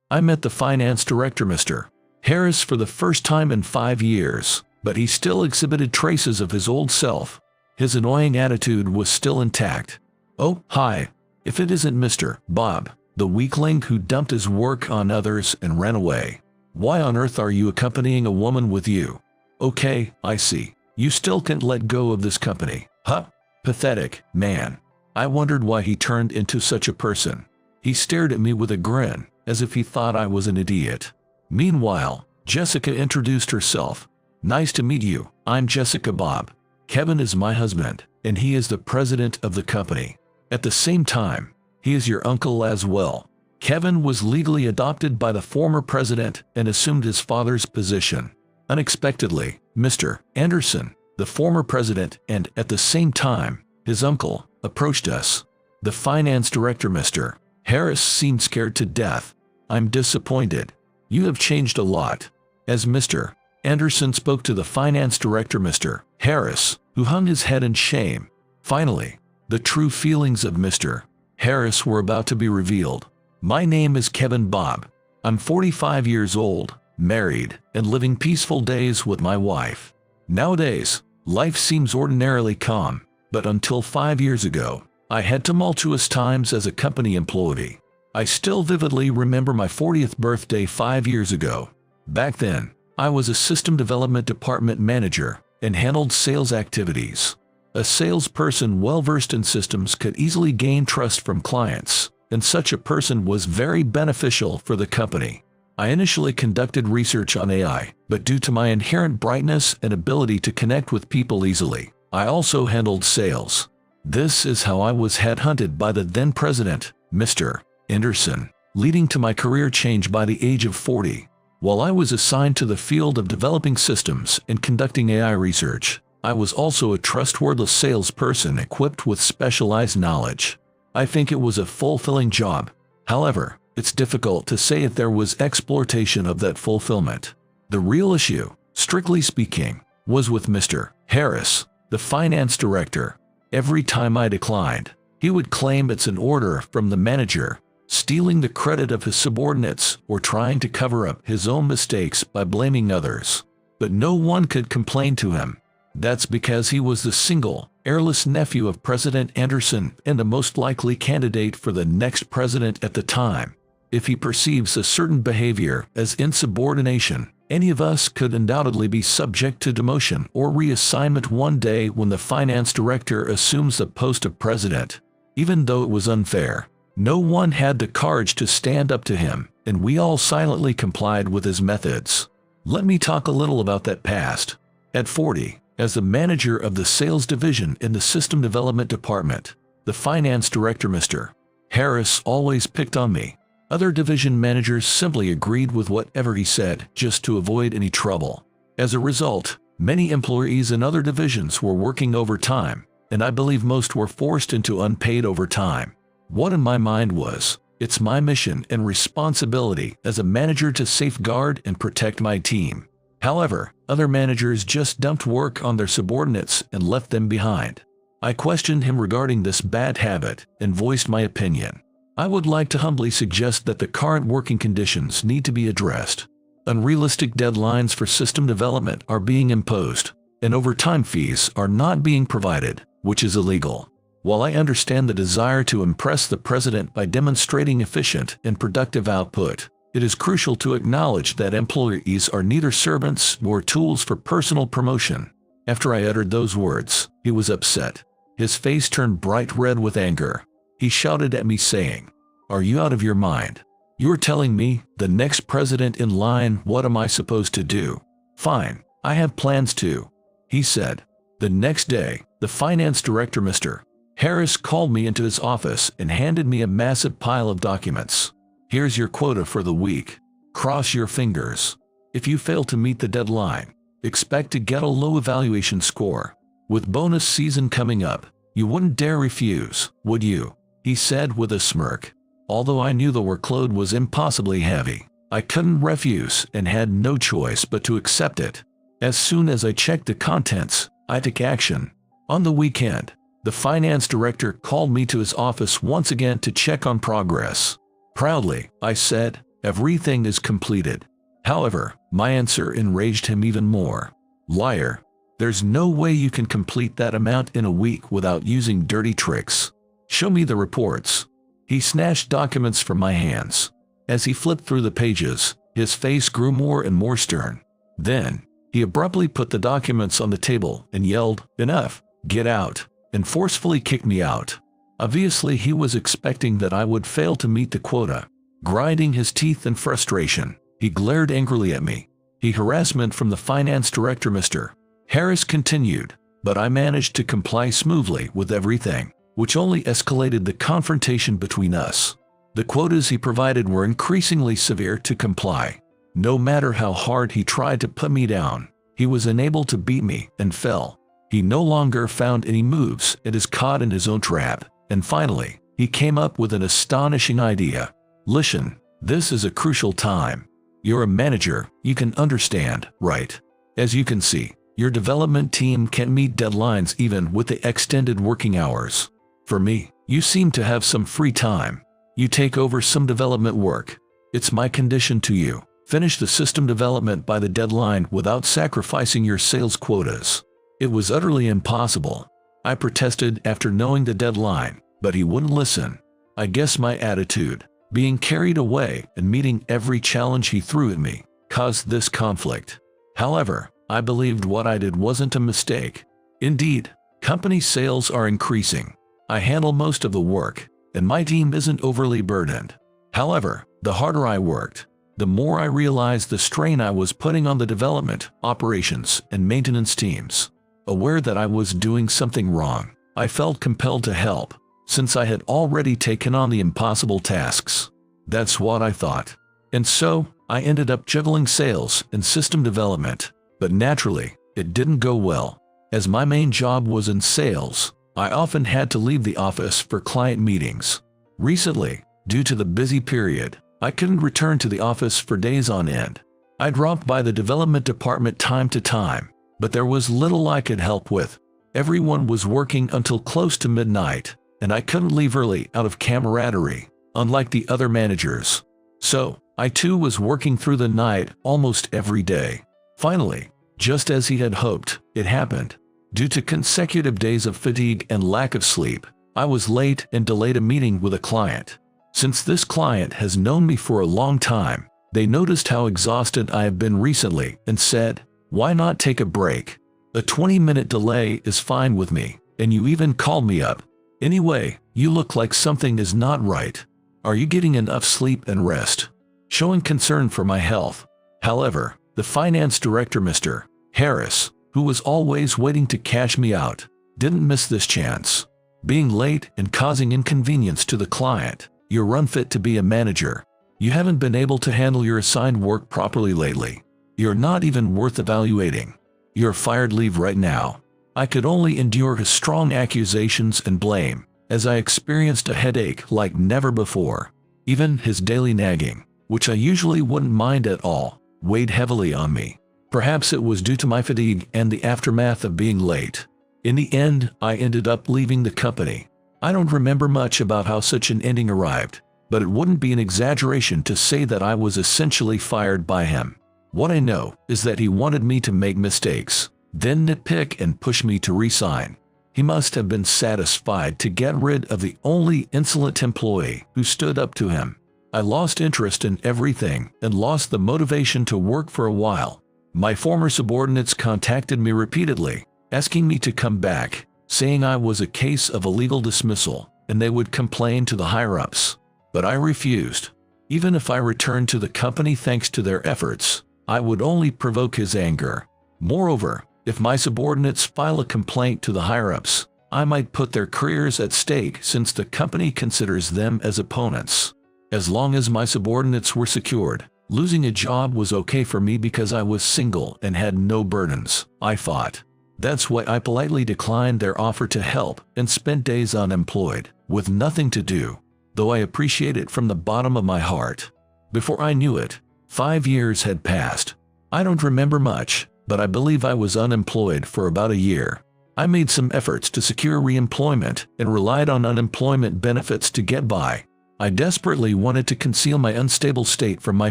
I met the finance director, Mr. Harris, for the first time in 5 years, but he still exhibited traces of his old self. His annoying attitude was still intact. "Oh, hi. If it isn't Mr. Bob, the weakling who dumped his work on others and ran away. Why on earth are you accompanying a woman with you? Okay, I see. You still can't let go of this company, huh? Pathetic, man." I wondered why he turned into such a person. He stared at me with a grin, as if he thought I was an idiot. Meanwhile, Jessica introduced herself. "Nice to meet you. I'm Jessica Bob. Kevin is my husband, and he is the president of the company. At the same time, he is your uncle as well." Kevin was legally adopted by the former president and assumed his father's position. Unexpectedly, Mr. Anderson, the former president and, at the same time, his uncle, approached us. The finance director, Mr. Harris, seemed scared to death. "I'm disappointed. You have changed a lot." As Mr. Anderson spoke to the finance director, Mr. Harris, who hung his head in shame. Finally, the true feelings of Mr. Harris were about to be revealed. "My name is Kevin Bob. I'm 45 years old, married, and living peaceful days with my wife. Nowadays, life seems ordinarily calm, but until 5 years ago, I had tumultuous times as a company employee. I still vividly remember my 40th birthday 5 years ago. Back then, I was a system development department manager and handled sales activities. A salesperson well-versed in systems could easily gain trust from clients, and such a person was very beneficial for the company. I initially conducted research on AI, but due to my inherent brightness and ability to connect with people easily, I also handled sales. This is how I was headhunted by the then president, Mr. Anderson, leading to my career change by the age of 40. While I was assigned to the field of developing systems and conducting AI research, I was also a trustworthy salesperson equipped with specialized knowledge. I think it was a fulfilling job. However, it's difficult to say if there was exploitation of that fulfillment. The real issue, strictly speaking, was with Mr. Harris, the finance director. Every time I declined, he would claim it's an order from the manager, stealing the credit of his subordinates or trying to cover up his own mistakes by blaming others. But no one could complain to him. That's because he was the single, heirless nephew of President Anderson and the most likely candidate for the next president at the time. If he perceives a certain behavior as insubordination, any of us could undoubtedly be subject to demotion or reassignment one day when the finance director assumes the post of president. Even though it was unfair, no one had the courage to stand up to him, and we all silently complied with his methods. Let me talk a little about that past. At 40, as the manager of the sales division in the system development department, the finance director, Mr. Harris, always picked on me. Other division managers simply agreed with whatever he said just to avoid any trouble. As a result, many employees in other divisions were working overtime, and I believe most were forced into unpaid overtime. What in my mind was, it's my mission and responsibility as a manager to safeguard and protect my team. However, other managers just dumped work on their subordinates and left them behind. I questioned him regarding this bad habit and voiced my opinion. I would like to humbly suggest that the current working conditions need to be addressed. Unrealistic deadlines for system development are being imposed, and overtime fees are not being provided, which is illegal. While I understand the desire to impress the president by demonstrating efficient and productive output, it is crucial to acknowledge that employees are neither servants nor tools for personal promotion. After I uttered those words, he was upset. His face turned bright red with anger. He shouted at me saying, "Are you out of your mind? You're telling me, the next president in line, what am I supposed to do? Fine, I have plans too," he said. The next day, the finance director, Mr. Harris, called me into his office and handed me a massive pile of documents. "Here's your quota for the week. Cross your fingers. If you fail to meet the deadline, expect to get a low evaluation score. With bonus season coming up, you wouldn't dare refuse, would you?" he said with a smirk. Although I knew the workload was impossibly heavy, I couldn't refuse and had no choice but to accept it. As soon as I checked the contents, I took action. On the weekend, the finance director called me to his office once again to check on progress. Proudly, I said, Everything is completed." However, my answer enraged him even more. "Liar. There's no way you can complete that amount in a week without using dirty tricks. Show me the reports." He snatched documents from my hands. As he flipped through the pages, his face grew more and more stern. Then, he abruptly put the documents on the table and yelled, "Enough, get out," and forcefully kicked me out. Obviously, he was expecting that I would fail to meet the quota. Grinding his teeth in frustration, he glared angrily at me. "The harassment from the finance director, Mr. Harris," continued, but I managed to comply smoothly with everything, which only escalated the confrontation between us. The quotas he provided were increasingly severe to comply. No matter how hard he tried to put me down, he was unable to beat me and fell. He no longer found any moves and is caught in his own trap. And finally, he came up with an astonishing idea. "Listen, this is a crucial time. You're a manager, you can understand, right? As you can see, your development team can't meet deadlines even with the extended working hours. For me, you seem to have some free time. You take over some development work. It's my condition to you. Finish the system development by the deadline without sacrificing your sales quotas." It was utterly impossible. I protested after knowing the deadline, but he wouldn't listen. I guess my attitude, being carried away and meeting every challenge he threw at me, caused this conflict. However, I believed what I did wasn't a mistake. Indeed, company sales are increasing. I handle most of the work, and my team isn't overly burdened. However, the harder I worked, the more I realized the strain I was putting on the development, operations, and maintenance teams. Aware that I was doing something wrong, I felt compelled to help, since I had already taken on the impossible tasks. That's what I thought. And so, I ended up juggling sales and system development. But naturally, it didn't go well. As my main job was in sales, I often had to leave the office for client meetings. Recently, due to the busy period, I couldn't return to the office for days on end. I dropped by the development department time to time, but there was little I could help with. Everyone was working until close to midnight, and I couldn't leave early out of camaraderie, unlike the other managers. So, I too was working through the night almost every day. Finally, just as he had hoped, it happened. Due to consecutive days of fatigue and lack of sleep, I was late and delayed a meeting with a client. Since this client has known me for a long time, they noticed how exhausted I have been recently and said, "Why not take a break? A 20-minute delay is fine with me, and you even called me up. Anyway, you look like something is not right. Are you getting enough sleep and rest?" Showing concern for my health. However, the finance director, Mr. Harris, who was always waiting to cash me out, didn't miss this chance. "Being late and causing inconvenience to the client, you're unfit to be a manager. You haven't been able to handle your assigned work properly lately. You're not even worth evaluating. You're fired, leave right now." I could only endure his strong accusations and blame, as I experienced a headache like never before. Even his daily nagging, which I usually wouldn't mind at all, weighed heavily on me. Perhaps it was due to my fatigue and the aftermath of being late. In the end, I ended up leaving the company. I don't remember much about how such an ending arrived, but it wouldn't be an exaggeration to say that I was essentially fired by him. What I know is that he wanted me to make mistakes, then nitpick and push me to resign. He must have been satisfied to get rid of the only insolent employee who stood up to him. I lost interest in everything and lost the motivation to work for a while. My former subordinates contacted me repeatedly, asking me to come back, saying I was a case of illegal dismissal, and they would complain to the higher-ups. But I refused. Even if I returned to the company thanks to their efforts, I would only provoke his anger. Moreover, if my subordinates file a complaint to the higher-ups, I might put their careers at stake since the company considers them as opponents. As long as my subordinates were secured, losing a job was okay for me because I was single and had no burdens, I thought. That's why I politely declined their offer to help and spent days unemployed, with nothing to do, though I appreciate it from the bottom of my heart. Before I knew it, 5 years had passed. I don't remember much, but I believe I was unemployed for about a year. I made some efforts to secure re-employment and relied on unemployment benefits to get by. I desperately wanted to conceal my unstable state from my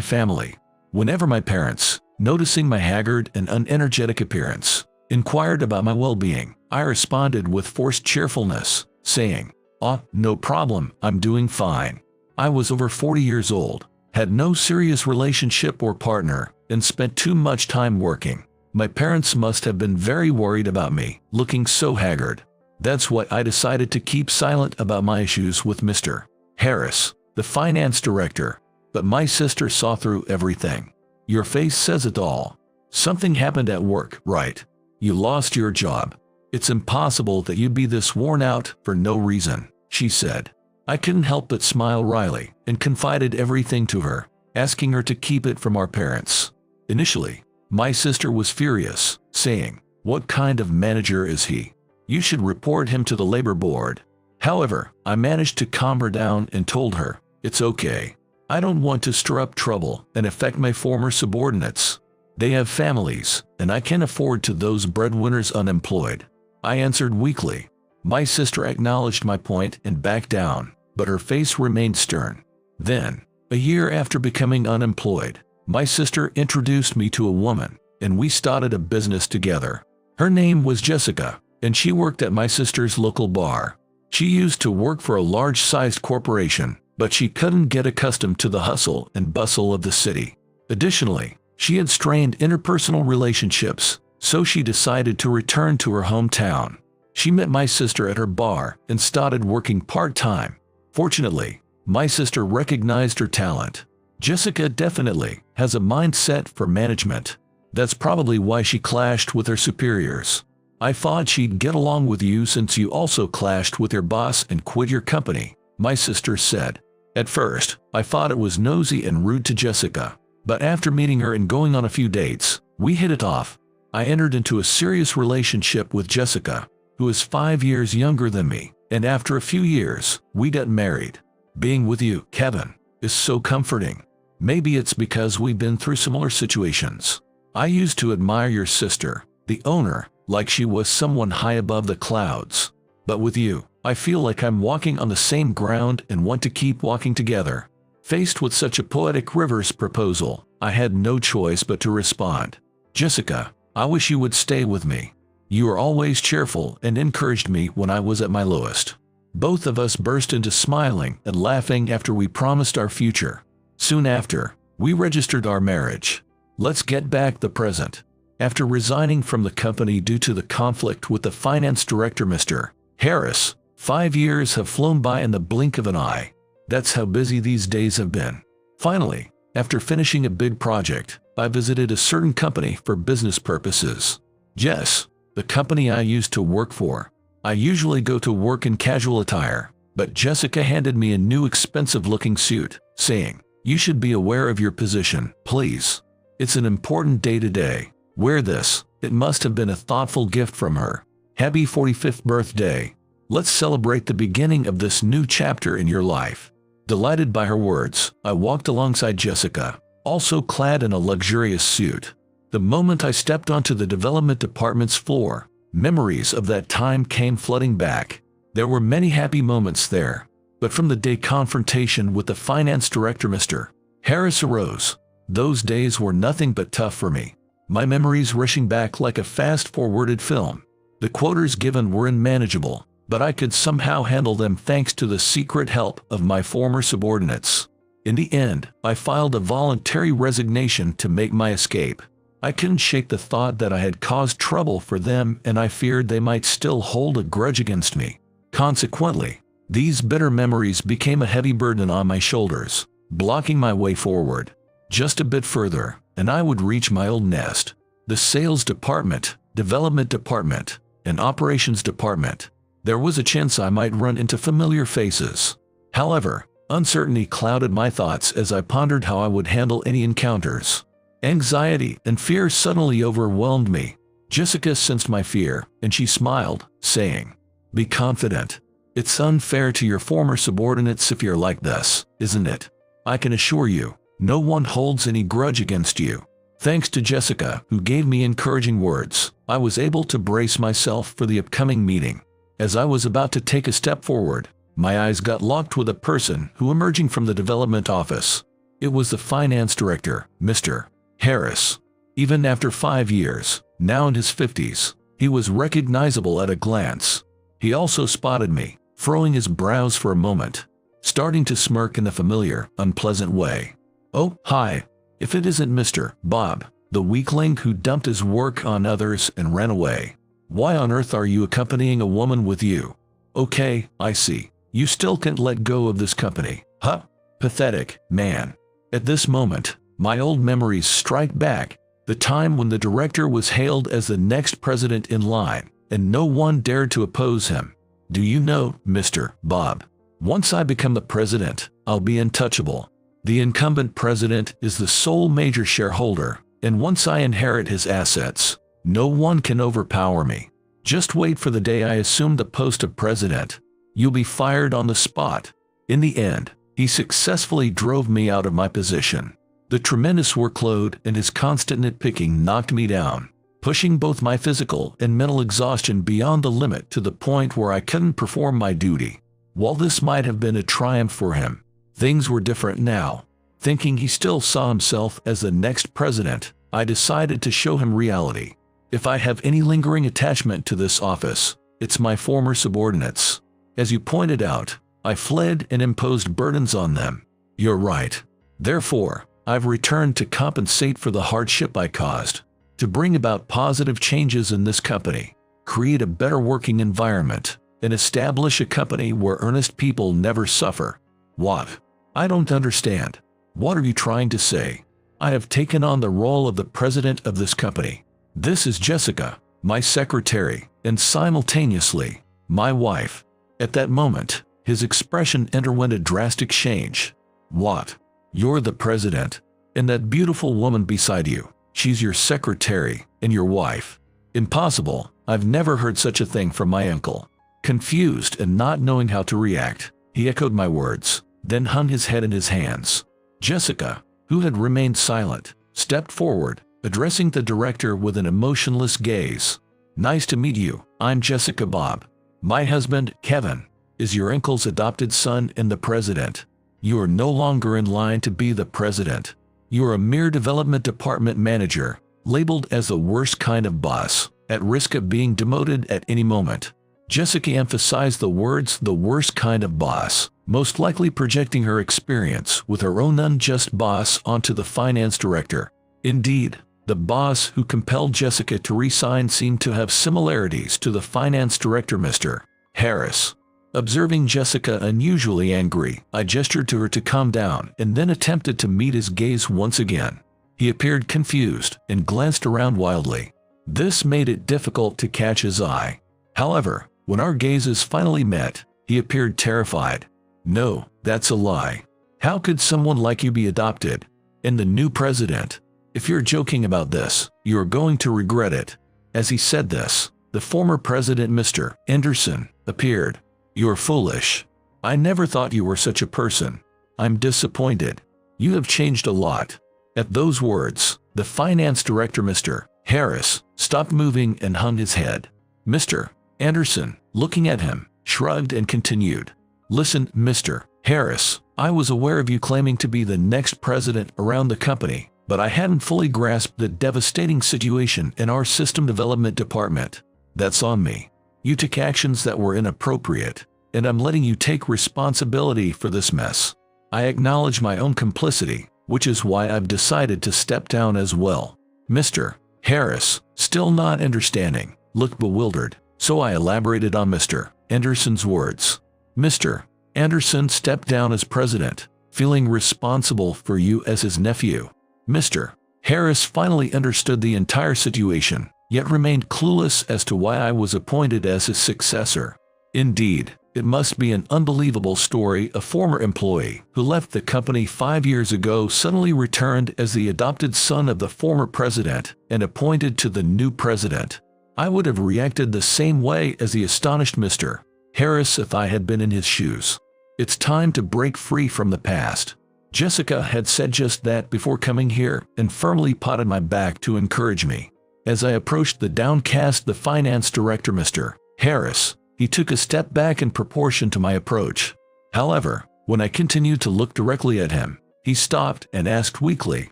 family. Whenever my parents, noticing my haggard and unenergetic appearance, inquired about my well-being, I responded with forced cheerfulness, saying, "Oh, no problem, I'm doing fine." I was over 40 years old, had no serious relationship or partner, and spent too much time working. My parents must have been very worried about me, looking so haggard. That's why I decided to keep silent about my issues with Mr. Harris, the finance director. But my sister saw through everything. "Your face says it all. Something happened at work, right? You lost your job. It's impossible that you'd be this worn out for no reason," she said. I couldn't help but smile wryly and confided everything to her, asking her to keep it from our parents. Initially, my sister was furious, saying, "What kind of manager is he? You should report him to the labor board." However, I managed to calm her down and told her, "It's okay. I don't want to stir up trouble and affect my former subordinates. They have families, and I can't afford to those breadwinners unemployed." I answered weakly. My sister acknowledged my point and backed down, but her face remained stern. Then, a year after becoming unemployed, my sister introduced me to a woman, and we started a business together. Her name was Jessica, and she worked at my sister's local bar. She used to work for a large-sized corporation, but she couldn't get accustomed to the hustle and bustle of the city. Additionally, she had strained interpersonal relationships, so she decided to return to her hometown. She met my sister at her bar and started working part-time. Fortunately, my sister recognized her talent. Jessica definitely has a mindset for management. That's probably why she clashed with her superiors. "I thought she'd get along with you since you also clashed with your boss and quit your company," my sister said. At first, I thought it was nosy and rude to Jessica, but after meeting her and going on a few dates, we hit it off. I entered into a serious relationship with Jessica, who is 5 years younger than me, and after a few years, we got married. Being with you, Kevin, is so comforting. Maybe it's because we've been through similar situations. I used to admire your sister, the owner, like she was someone high above the clouds. But with you, I feel like I'm walking on the same ground and want to keep walking together." Faced with such a poetic reverse proposal, I had no choice but to respond. "Jessica, I wish you would stay with me. You are always cheerful and encouraged me when I was at my lowest." Both of us burst into smiling and laughing after we promised our future. Soon after, we registered our marriage. Let's get back the present. After resigning from the company due to the conflict with the finance director, Mr. Harris, 5 years have flown by in the blink of an eye. That's how busy these days have been. Finally, after finishing a big project, I visited a certain company for business purposes. Yes, the company I used to work for. I usually go to work in casual attire, but Jessica handed me a new expensive-looking suit, saying, "You should be aware of your position, please. It's an important day today. Wear this." It must have been a thoughtful gift from her. Happy 45th birthday. Let's celebrate the beginning of this new chapter in your life. Delighted by her words, I walked alongside Jessica, also clad in a luxurious suit. The moment I stepped onto the development department's floor, memories of that time came flooding back. There were many happy moments there, but from the day confrontation with the finance director, Mr. Harris, arose, those days were nothing but tough for me. My memories rushing back like a fast-forwarded film. The quotas given were unmanageable, but I could somehow handle them thanks to the secret help of my former subordinates. In the end, I filed a voluntary resignation to make my escape. I couldn't shake the thought that I had caused trouble for them, and I feared they might still hold a grudge against me. Consequently, these bitter memories became a heavy burden on my shoulders, blocking my way forward. Just a bit further, and I would reach my old nest. The sales department, development department, and operations department. There was a chance I might run into familiar faces. However, uncertainty clouded my thoughts as I pondered how I would handle any encounters. Anxiety and fear suddenly overwhelmed me. Jessica sensed my fear, and she smiled, saying, "Be confident. It's unfair to your former subordinates if you're like this, isn't it? I can assure you, no one holds any grudge against you." Thanks to Jessica, who gave me encouraging words, I was able to brace myself for the upcoming meeting. As I was about to take a step forward, My eyes got locked with a person who emerging from the development office. It was the finance director, Mr. Harris. Even after 5 years, now in his 50s, he was recognizable at a glance. He also spotted me, furrowing his brows for a moment, starting to smirk in a familiar, unpleasant way. "Oh, hi. If it isn't Mr. Bob, the weakling who dumped his work on others and ran away. Why on earth are you accompanying a woman with you? Okay, I see. You still can't let go of this company, huh? Pathetic, man." At this moment, my old memories strike back. The time when the director was hailed as the next president in line, and no one dared to oppose him. "Do you know, Mr. Bob, once I become the president, I'll be untouchable. The incumbent president is the sole major shareholder, and once I inherit his assets, no one can overpower me. Just wait for the day I assume the post of president. You'll be fired on the spot." In the end, he successfully drove me out of my position. The tremendous workload and his constant nitpicking knocked me down, pushing both my physical and mental exhaustion beyond the limit to the point where I couldn't perform my duty. While this might have been a triumph for him, things were different now. Thinking he still saw himself as the next president, I decided to show him reality. If I have any lingering attachment to this office, it's my former subordinates. As you pointed out, I fled and imposed burdens on them. You're right. Therefore, I've returned to compensate for the hardship I caused, to bring about positive changes in this company, create a better working environment, and establish a company where earnest people never suffer. What? I don't understand. What are you trying to say? I have taken on the role of the president of this company. This is Jessica, my secretary, and simultaneously, my wife. At that moment, his expression underwent a drastic change. What? You're the president, and that beautiful woman beside you, she's your secretary and your wife. Impossible. I've never heard such a thing from my uncle. Confused and not knowing how to react, he echoed my words, then hung his head in his hands. Jessica, who had remained silent, stepped forward, addressing the director with an emotionless gaze. "Nice to meet you. I'm Jessica Bob. My husband, Kevin, is your uncle's adopted son and the president. You are no longer in line to be the president. You are a mere development department manager, labeled as the worst kind of boss, at risk of being demoted at any moment." Jessica emphasized the words "the worst kind of boss," most likely projecting her experience with her own unjust boss onto the finance director. Indeed, the boss who compelled Jessica to resign seemed to have similarities to the finance director, Mr. Harris. Observing Jessica unusually angry, I gestured to her to calm down and then attempted to meet his gaze once again. He appeared confused and glanced around wildly. This made it difficult to catch his eye. However, when our gazes finally met, he appeared terrified. "No, that's a lie. How could someone like you be adopted? And the new president? If you're joking about this, you are going to regret it." As he said this, the former president, Mr. Anderson, appeared. "You're foolish. I never thought you were such a person. I'm disappointed. You have changed a lot." At those words, the finance director, Mr. Harris, stopped moving and hung his head. Mr. Anderson, looking at him, shrugged and continued. "Listen, Mr. Harris, I was aware of you claiming to be the next president around the company, but I hadn't fully grasped the devastating situation in our system development department. That's on me. You took actions that were inappropriate, and I'm letting you take responsibility for this mess. I acknowledge my own complicity, which is why I've decided to step down as well." Mr. Harris, still not understanding, looked bewildered, so I elaborated on Mr. Anderson's words. "Mr. Anderson stepped down as president, feeling responsible for you as his nephew." Mr. Harris finally understood the entire situation, yet remained clueless as to why I was appointed as his successor. Indeed, it must be an unbelievable story. A former employee who left the company 5 years ago suddenly returned as the adopted son of the former president and appointed to the new president. I would have reacted the same way as the astonished Mr. Harris if I had been in his shoes. It's time to break free from the past. Jessica had said just that before coming here and firmly patted my back to encourage me. As I approached the finance director, Mr. Harris, He took a step back in proportion to my approach. However, when I continued to look directly at him, he stopped and asked weakly,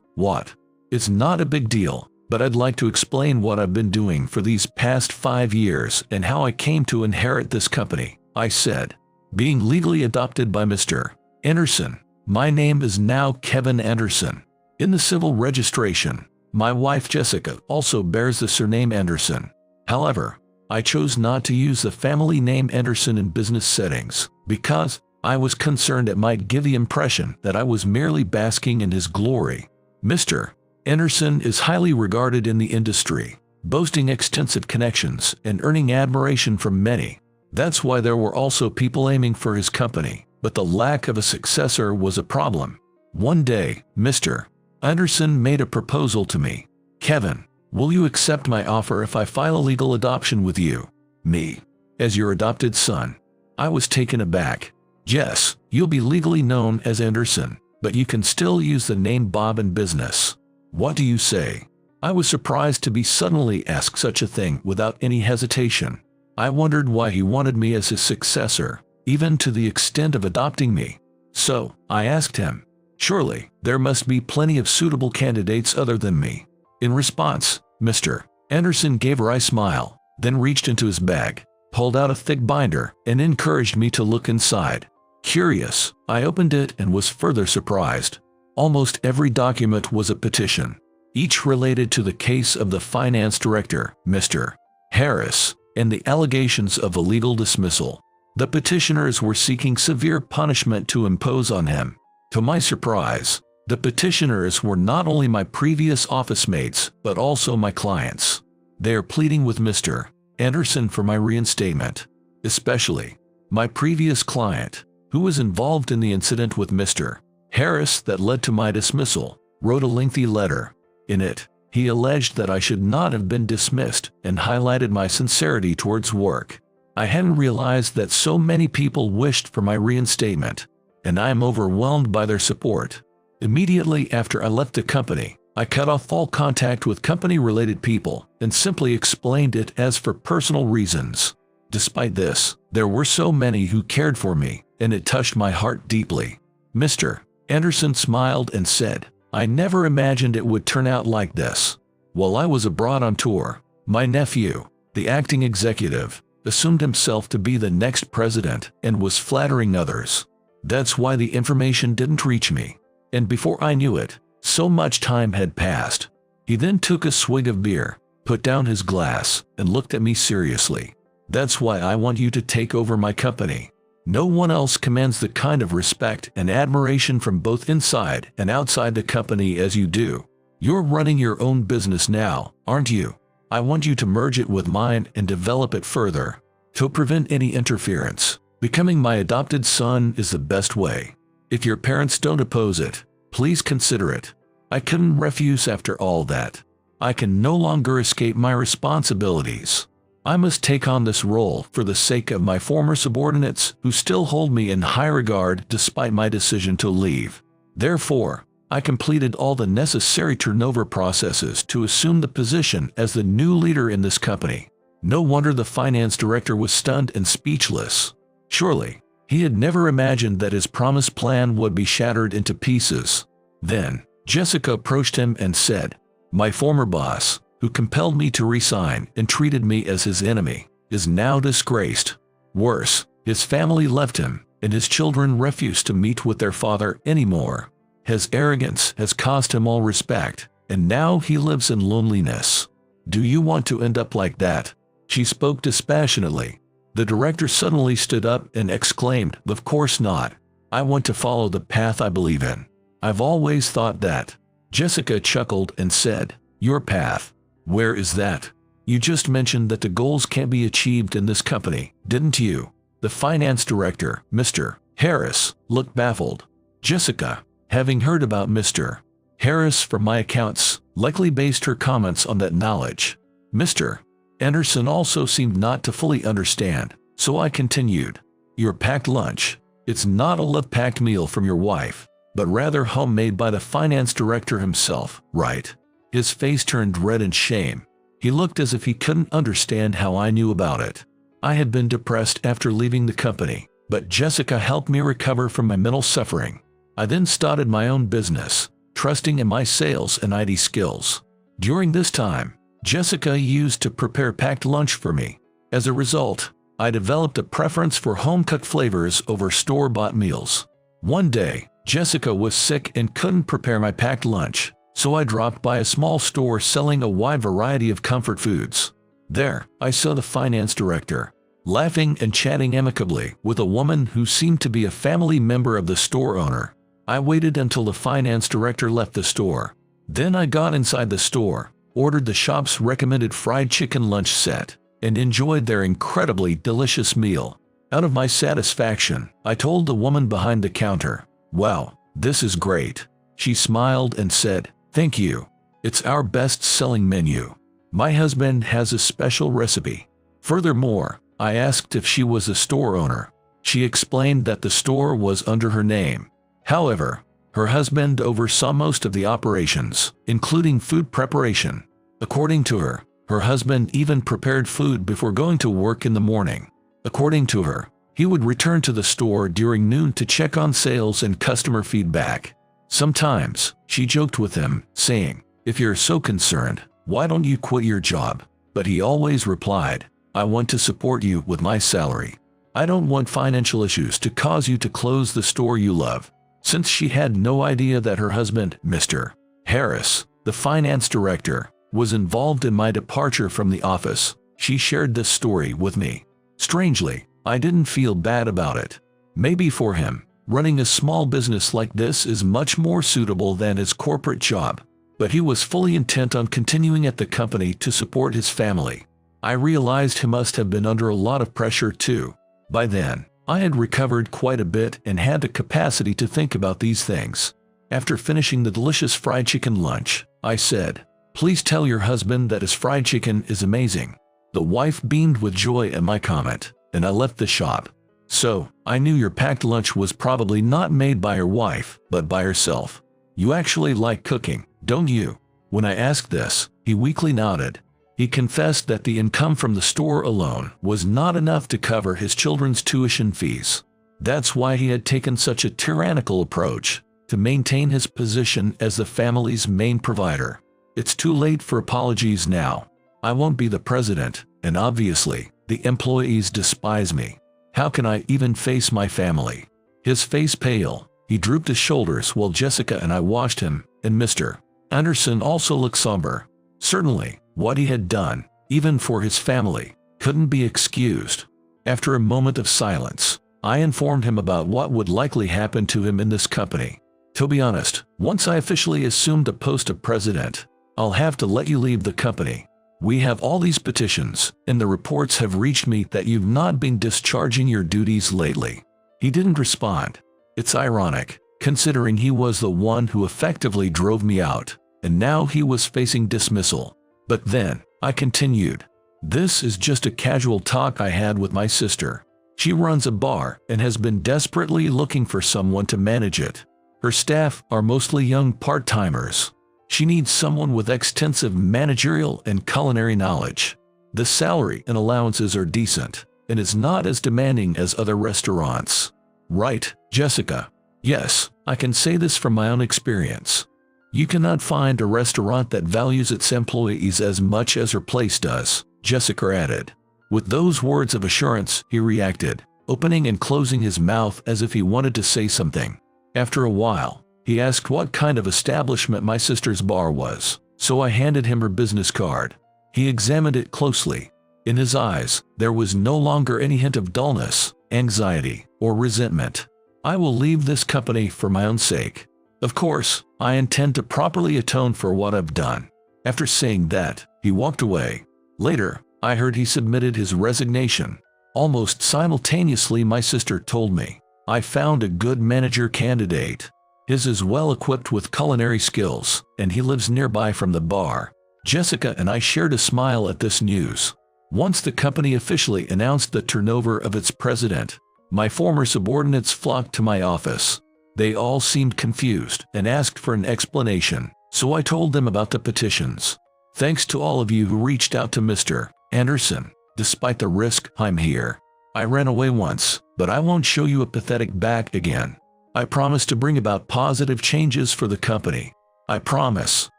"What?" "It's not a big deal, but I'd like to explain what I've been doing for these past 5 years and how I came to inherit this company," I said. "Being legally adopted by Mr. Anderson, my name is now Kevin Anderson. In the civil registration, my wife Jessica also bears the surname Anderson. However, I chose not to use the family name Anderson in business settings because I was concerned it might give the impression that I was merely basking in his glory. Mr. Anderson is highly regarded in the industry, boasting extensive connections and earning admiration from many. That's why there were also people aiming for his company, but the lack of a successor was a problem. One day, Mr. Anderson made a proposal to me. "Kevin, will you accept my offer if I file a legal adoption with you? Me, as your adopted son?" I was taken aback. "Yes, you'll be legally known as Anderson, but you can still use the name Bob in business. What do you say?" I was surprised to be suddenly asked such a thing without any hesitation. I wondered why he wanted me as his successor, even to the extent of adopting me. So, I asked him, "Surely, there must be plenty of suitable candidates other than me." In response, Mr. Anderson gave a wry smile, then reached into his bag, pulled out a thick binder, and encouraged me to look inside. Curious, I opened it and was further surprised. Almost every document was a petition, each related to the case of the finance director, Mr. Harris, and the allegations of illegal dismissal. The petitioners were seeking severe punishment to impose on him. To my surprise, the petitioners were not only my previous office mates, but also my clients. They are pleading with Mr. Anderson for my reinstatement. Especially, my previous client, who was involved in the incident with Mr. Harris that led to my dismissal, wrote a lengthy letter. In it, he alleged that I should not have been dismissed and highlighted my sincerity towards work. I hadn't realized that so many people wished for my reinstatement, and I am overwhelmed by their support. Immediately after I left the company, I cut off all contact with company-related people and simply explained it as for personal reasons. Despite this, there were so many who cared for me, and it touched my heart deeply. Mr. Anderson smiled and said, "I never imagined it would turn out like this." While I was abroad on tour, my nephew, the acting executive, assumed himself to be the next president and was flattering others. That's why the information didn't reach me. And before I knew it, so much time had passed. He then took a swig of beer, put down his glass, and looked at me seriously. "That's why I want you to take over my company. No one else commands the kind of respect and admiration from both inside and outside the company as you do. You're running your own business now, aren't you? I want you to merge it with mine and develop it further. To prevent any interference, becoming my adopted son is the best way. If your parents don't oppose it, please consider it. I couldn't refuse after all that. I can no longer escape my responsibilities. I must take on this role for the sake of my former subordinates who still hold me in high regard despite my decision to leave. Therefore, I completed all the necessary turnover processes to assume the position as the new leader in this company." No wonder the finance director was stunned and speechless. Surely, he had never imagined that his promised plan would be shattered into pieces. Then, Jessica approached him and said, "My former boss, who compelled me to resign and treated me as his enemy, is now disgraced. Worse, his family left him, and his children refuse to meet with their father anymore. His arrogance has cost him all respect, and now he lives in loneliness. Do you want to end up like that?" She spoke dispassionately. The director suddenly stood up and exclaimed, "Of course not. I want to follow the path I believe in. I've always thought that." Jessica chuckled and said, "Your path? Where is that? You just mentioned that the goals can't be achieved in this company, didn't you?" The finance director, Mr. Harris, looked baffled. Jessica, having heard about Mr. Harris from my accounts, likely based her comments on that knowledge. Mr. Anderson also seemed not to fully understand, so I continued. "Your packed lunch. It's not a love-packed meal from your wife, but rather homemade by the finance director himself, right?" His face turned red in shame. He looked as if he couldn't understand how I knew about it. I had been depressed after leaving the company, but Jessica helped me recover from my mental suffering. I then started my own business, trusting in my sales and IT skills. During this time, Jessica used to prepare packed lunch for me. As a result, I developed a preference for home-cooked flavors over store-bought meals. One day, Jessica was sick and couldn't prepare my packed lunch, so I dropped by a small store selling a wide variety of comfort foods. There, I saw the finance director, laughing and chatting amicably with a woman who seemed to be a family member of the store owner. I waited until the finance director left the store. Then I got inside the store, ordered the shop's recommended fried chicken lunch set, and enjoyed their incredibly delicious meal. Out of my satisfaction, I told the woman behind the counter, "Wow, this is great." She smiled and said, "Thank you. It's our best-selling menu. My husband has a special recipe." Furthermore, I asked if she was a store owner. She explained that the store was under her name. However, her husband oversaw most of the operations, including food preparation. According to her, her husband even prepared food before going to work in the morning. According to her, he would return to the store during noon to check on sales and customer feedback. Sometimes, she joked with him, saying, "If you're so concerned, why don't you quit your job?" But he always replied, "I want to support you with my salary. I don't want financial issues to cause you to close the store you love." Since she had no idea that her husband, Mr. Harris, the finance director, was involved in my departure from the office, she shared this story with me. Strangely, I didn't feel bad about it. Maybe for him, running a small business like this is much more suitable than his corporate job, but he was fully intent on continuing at the company to support his family. I realized he must have been under a lot of pressure too. By then, I had recovered quite a bit and had the capacity to think about these things. After finishing the delicious fried chicken lunch, I said, "Please tell your husband that his fried chicken is amazing." The wife beamed with joy at my comment, and I left the shop. "So, I knew your packed lunch was probably not made by your wife, but by herself. You actually like cooking, don't you?" When I asked this, he weakly nodded. He confessed that the income from the store alone was not enough to cover his children's tuition fees. That's why he had taken such a tyrannical approach to maintain his position as the family's main provider. It's too late for apologies now. I won't be the president, and obviously, the employees despise me. How can I even face my family? His face pale, he drooped his shoulders while Jessica and I watched him, and Mr. Anderson also looked somber. Certainly, what he had done, even for his family, couldn't be excused. After a moment of silence, I informed him about what would likely happen to him in this company. "To be honest, once I officially assumed the post of president, I'll have to let you leave the company. We have all these petitions, and the reports have reached me that you've not been discharging your duties lately." He didn't respond. It's ironic, considering he was the one who effectively drove me out, and now he was facing dismissal. But then, I continued, "This is just a casual talk I had with my sister. She runs a bar and has been desperately looking for someone to manage it. Her staff are mostly young part-timers. She needs someone with extensive managerial and culinary knowledge. The salary and allowances are decent, and is not as demanding as other restaurants." "Right, Jessica. Yes, I can say this from my own experience. You cannot find a restaurant that values its employees as much as her place does," Jessica added. With those words of assurance, he reacted, opening and closing his mouth as if he wanted to say something. After a while, he asked what kind of establishment my sister's bar was, so I handed him her business card. He examined it closely. In his eyes, there was no longer any hint of dullness, anxiety, or resentment. "I will leave this company for my own sake. Of course, I intend to properly atone for what I've done." After saying that, he walked away. Later, I heard he submitted his resignation. Almost simultaneously, my sister told me, "I found a good manager candidate. His is well equipped with culinary skills, and he lives nearby from the bar." Jessica and I shared a smile at this news. Once the company officially announced the turnover of its president, my former subordinates flocked to my office. They all seemed confused and asked for an explanation, so I told them about the petitions. "Thanks to all of you who reached out to Mr. Anderson. Despite the risk, I'm here. I ran away once, but I won't show you a pathetic back again. I promise to bring about positive changes for the company. I promise."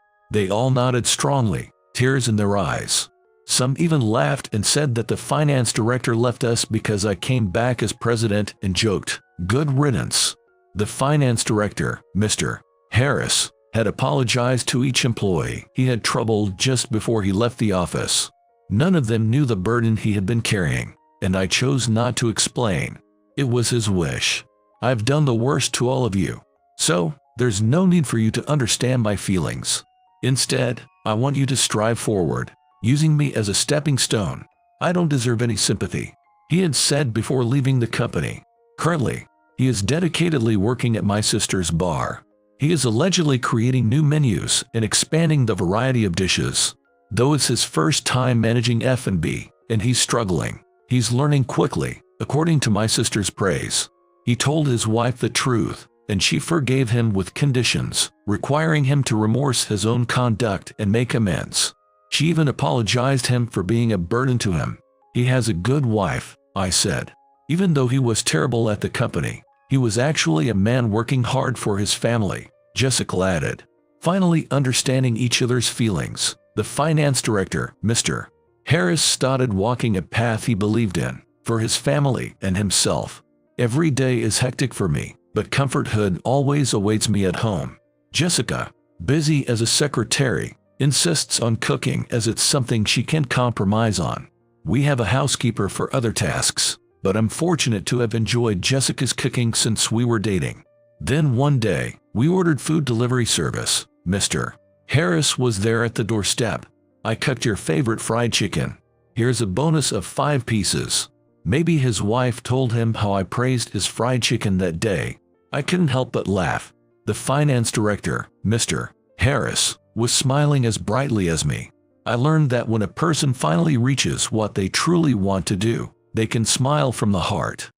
They all nodded strongly, tears in their eyes. Some even laughed and said that the finance director left us because I came back as president and joked, "Good riddance." The finance director, Mr. Harris, had apologized to each employee he had troubled just before he left the office. None of them knew the burden he had been carrying, and I chose not to explain. It was his wish. I've done the worst to all of you, so there's no need for you to understand my feelings. Instead, I want you to strive forward, using me as a stepping stone. I don't deserve any sympathy," he had said before leaving the company. Currently, he is dedicatedly working at my sister's bar. He is allegedly creating new menus and expanding the variety of dishes. Though it's his first time managing F&B, and he's struggling, he's learning quickly, according to my sister's praise. He told his wife the truth, and she forgave him with conditions, requiring him to remorse his own conduct and make amends. She even apologized him for being a burden to him. "He has a good wife," I said. Even though he was terrible at the company, he was actually a man working hard for his family, Jessica added. Finally understanding each other's feelings, the finance director, Mr. Harris, started walking a path he believed in, for his family and himself. "Every day is hectic for me, but comforthood always awaits me at home." Jessica, busy as a secretary, insists on cooking as it's something she can't compromise on. We have a housekeeper for other tasks, but I'm fortunate to have enjoyed Jessica's cooking since we were dating. Then one day, we ordered food delivery service. Mr. Harris was there at the doorstep. "I cooked your favorite fried chicken. Here's a bonus of 5 pieces. Maybe his wife told him how I praised his fried chicken that day. I couldn't help but laugh. The finance director, Mr. Harris, was smiling as brightly as me. I learned that when a person finally reaches what they truly want to do, they can smile from the heart.